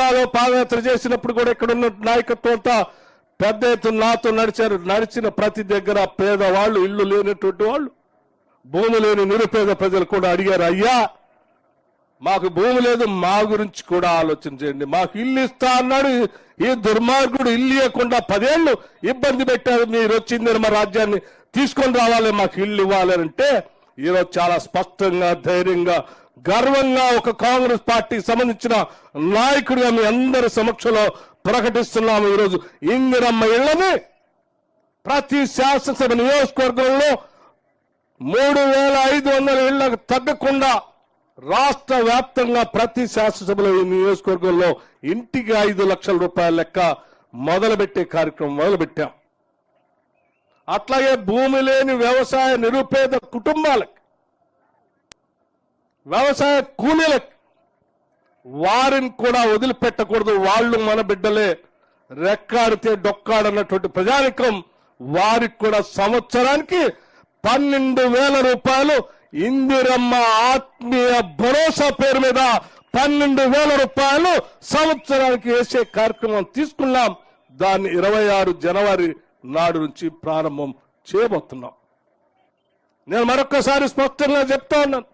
జిల్లాలో పాదయాత్ర చేసినప్పుడు కూడా ఇక్కడ ఉన్న నాయకత్వం అంతా పెద్ద ఎత్తున నాతో నడిచారు. నడిచిన ప్రతి దగ్గర పేదవాళ్ళు, ఇల్లు లేనటువంటి వాళ్ళు, భూమి లేని నిరుపేద ప్రజలు కూడా అడిగారు, అయ్యా మాకు భూమి లేదు, మా గురించి కూడా ఆలోచన చేయండి, మాకు ఇల్లు ఇస్తా అన్నాడు. ఈ దుర్మార్గుడు ఇల్లు ఇవ్వకుండా 10 ఏళ్ళు ఇబ్బంది పెట్టారు. మీరు వచ్చింది మా రాజ్యాన్ని తీసుకొని రావాలి, మాకు ఇల్లు ఇవ్వాలంటే ఈరోజు చాలా స్పష్టంగా, ధైర్యంగా, గర్వంగా ఒక కాంగ్రెస్ పార్టీకి సంబంధించిన నాయకుడిగా మీ అందరి సమక్షంలో ప్రకటిస్తున్నాము. ఈరోజు ఇందిరమ్మ ఇళ్లని ప్రతి శాసనసభ నియోజకవర్గంలో 3500 ఇళ్లకు తగ్గకుండా రాష్ట్ర వ్యాప్తంగా ప్రతి శాసనసభలో ఈ నియోజకవర్గంలో ఇంటికి 5 లక్షల రూపాయల లెక్క మొదలుపెట్టే కార్యక్రమం మొదలుపెట్టాం. అట్లాగే భూమి లేని వ్యవసాయ నిరుపేద కుటుంబాలకు, వ్యవసాయ కూలీలకు, వారిని కూడా వదిలిపెట్టకూడదు. వాళ్ళు మన బిడ్డలే, రెక్కాడితే డొక్కాడన్నటువంటి ప్రజానికం, వారికి కూడా సంవత్సరానికి 12,000 రూపాయలు ఇందిరమ్మ ఆత్మీయ భరోసా పేరు మీద 12,000 రూపాయలు సంవత్సరానికి వేసే కార్యక్రమం తీసుకున్నాం. దాన్ని 26 జనవరి నాడు నుంచి ప్రారంభం చేయబోతున్నాం. నేను మరొక్కసారి స్పష్టంగా చెప్తా ఉన్నాను,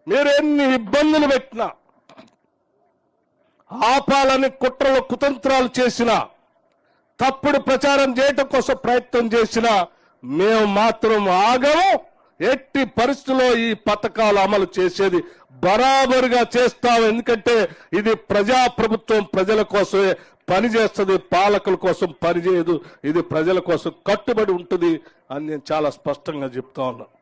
మీరు ఎన్ని ఇబ్బందులు పెట్టినా, ఆపాలని కుట్రలు కుతంత్రాలు చేసినా, తప్పుడు ప్రచారం చేయటం కోసం ప్రయత్నం చేసినా మేము మాత్రం ఆగము. ఎట్టి పరిస్థితుల్లో ఈ పథకాలు అమలు చేసేది బరాబరుగా చేస్తాం. ఎందుకంటే ఇది ప్రజాప్రభుత్వం, ప్రజల కోసమే పనిచేస్తుంది, పాలకుల కోసం పనిచేయదు. ఇది ప్రజల కోసం కట్టుబడి ఉంటుంది అని నేను చాలా స్పష్టంగా చెప్తా ఉన్నాను.